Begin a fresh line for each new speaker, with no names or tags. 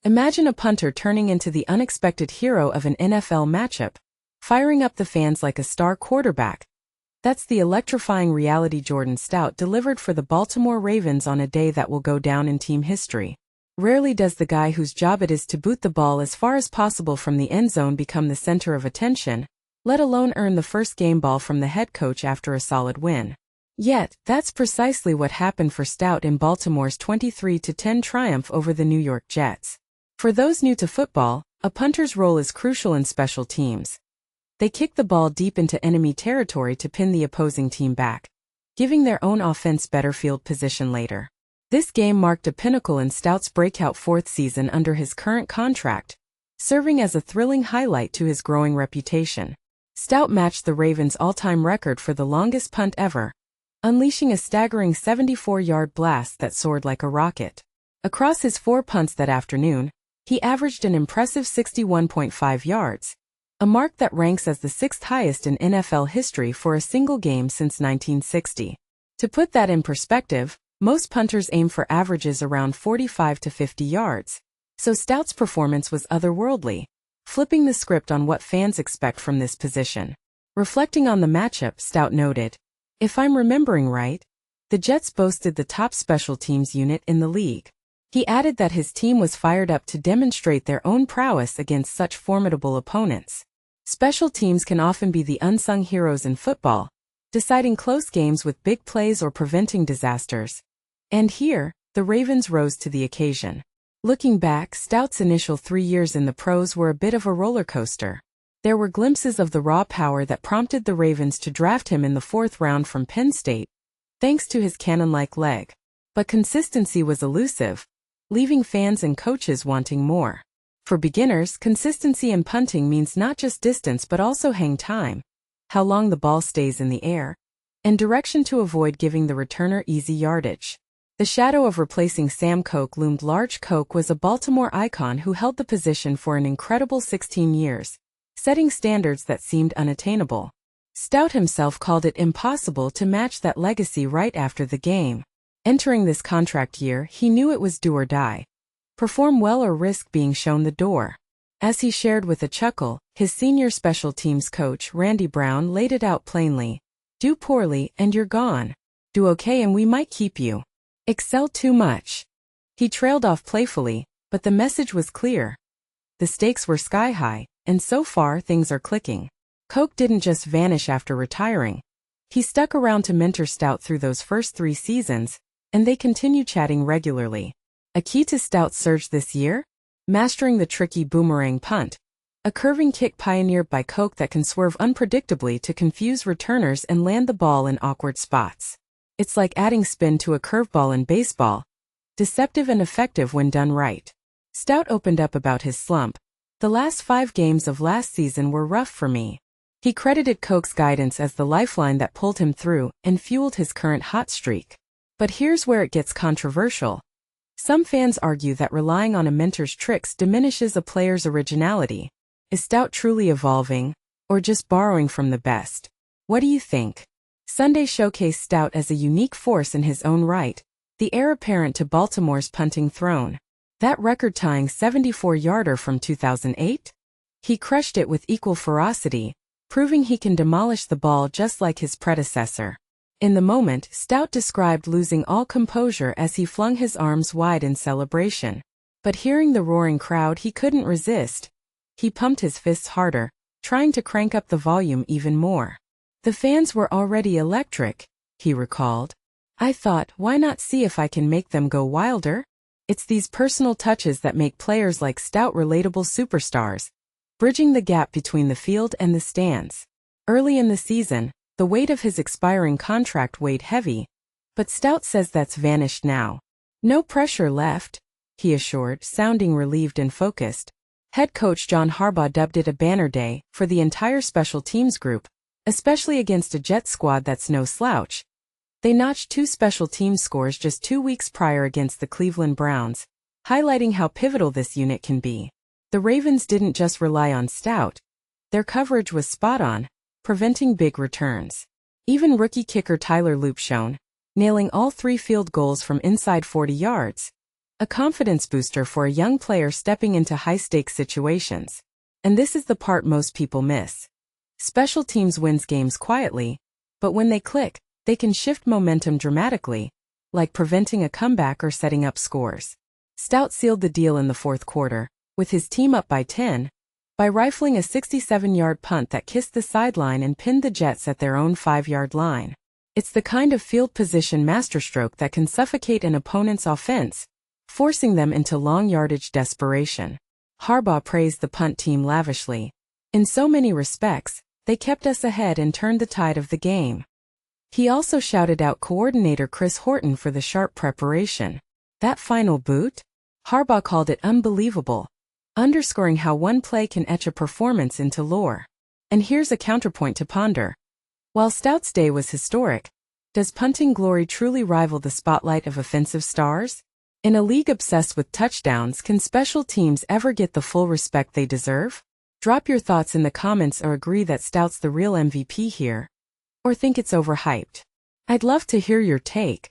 Imagine a punter turning into the unexpected hero of an NFL matchup, firing up the fans like a star quarterback. That's the electrifying reality Jordan Stout delivered for the Baltimore Ravens on a day that will go down in team history. Rarely does the guy whose job it is to boot the ball as far as possible from the end zone become the center of attention, let alone earn the first game ball from the head coach after a solid win. Yet, that's precisely what happened for Stout in Baltimore's 23-10 triumph over the New York Jets. For those new to football, a punter's role is crucial in special teams. They kick the ball deep into enemy territory to pin the opposing team back, giving their own offense better field position later. This game marked a pinnacle in Stout's breakout fourth season under his current contract, serving as a thrilling highlight to his growing reputation. Stout matched the Ravens' all-time record for the longest punt ever, unleashing a staggering 74-yard blast that soared like a rocket. Across his 4 punts that afternoon, he averaged an impressive 61.5 yards, a mark that ranks as the 6th highest in NFL history for a single game since 1960. To put that in perspective, most punters aim for averages around 45 to 50 yards, so Stout's performance was otherworldly, flipping the script on what fans expect from this position. Reflecting on the matchup, Stout noted, "If I'm remembering right, the Jets boasted the top special teams unit in the league." He added that his team was fired up to demonstrate their own prowess against such formidable opponents. Special teams can often be the unsung heroes in football, deciding close games with big plays or preventing disasters. And here, the Ravens rose to the occasion. Looking back, Stout's initial 3 years in the pros were a bit of a roller coaster. There were glimpses of the raw power that prompted the Ravens to draft him in the 4th round from Penn State, thanks to his cannon-like leg. But consistency was elusive, leaving fans and coaches wanting more. For beginners, consistency in punting means not just distance but also hang time, how long the ball stays in the air, and direction to avoid giving the returner easy yardage. The shadow of replacing Sam Koch loomed large. Koch was a Baltimore icon who held the position for an incredible 16 years, setting standards that seemed unattainable. Stout himself called it impossible to match that legacy right after the game. Entering this contract year, he knew it was do or die. Perform well or risk being shown the door. As he shared with a chuckle, his senior special teams coach, Randy Brown, laid it out plainly. Do poorly and you're gone. Do okay and we might keep you. Excel too much. He trailed off playfully, but the message was clear. The stakes were sky high, and so far things are clicking. Koch didn't just vanish after retiring. He stuck around to mentor Stout through those first 3 seasons, and they continue chatting regularly. A key to Stout's surge this year? Mastering the tricky boomerang punt, a curving kick pioneered by Koch that can swerve unpredictably to confuse returners and land the ball in awkward spots. It's like adding spin to a curveball in baseball, deceptive and effective when done right. Stout opened up about his slump. The last 5 games of last season were rough for me. He credited Koch's guidance as the lifeline that pulled him through and fueled his current hot streak. But here's where it gets controversial. Some fans argue that relying on a mentor's tricks diminishes a player's originality. Is Stout truly evolving, or just borrowing from the best? What do you think? Sunday showcased Stout as a unique force in his own right, the heir apparent to Baltimore's punting throne. That record-tying 74-yarder from 2008? He crushed it with equal ferocity, proving he can demolish the ball just like his predecessor. In the moment, Stout described losing all composure as he flung his arms wide in celebration. But hearing the roaring crowd, he couldn't resist. He pumped his fists harder, trying to crank up the volume even more. The fans were already electric, he recalled. I thought, why not see if I can make them go wilder? It's these personal touches that make players like Stout relatable superstars, bridging the gap between the field and the stands. Early in the season, the weight of his expiring contract weighed heavy, but Stout says that's vanished now. No pressure left, he assured, sounding relieved and focused. Head coach John Harbaugh dubbed it a banner day for the entire special teams group, especially against a Jets squad that's no slouch. They notched 2 special teams scores just 2 weeks prior against the Cleveland Browns, highlighting how pivotal this unit can be. The Ravens didn't just rely on Stout. Their coverage was spot on, preventing big returns. Even rookie kicker Tyler Loop shone, nailing all 3 field goals from inside 40 yards. A confidence booster for a young player stepping into high-stakes situations. And this is the part most people miss. Special teams wins games quietly, but when they click, they can shift momentum dramatically, like preventing a comeback or setting up scores. Stout sealed the deal in the fourth quarter, with his team up by 10, by rifling a 67-yard punt that kissed the sideline and pinned the Jets at their own 5-yard line. It's the kind of field position masterstroke that can suffocate an opponent's offense, forcing them into long-yardage desperation. Harbaugh praised the punt team lavishly. In so many respects, they kept us ahead and turned the tide of the game. He also shouted out coordinator Chris Horton for the sharp preparation. That final boot? Harbaugh called it unbelievable, underscoring how one play can etch a performance into lore. And here's a counterpoint to ponder. While Stout's day was historic, does punting glory truly rival the spotlight of offensive stars? In a league obsessed with touchdowns, can special teams ever get the full respect they deserve? Drop your thoughts in the comments or agree that Stout's the real MVP here, or think it's overhyped. I'd love to hear your take.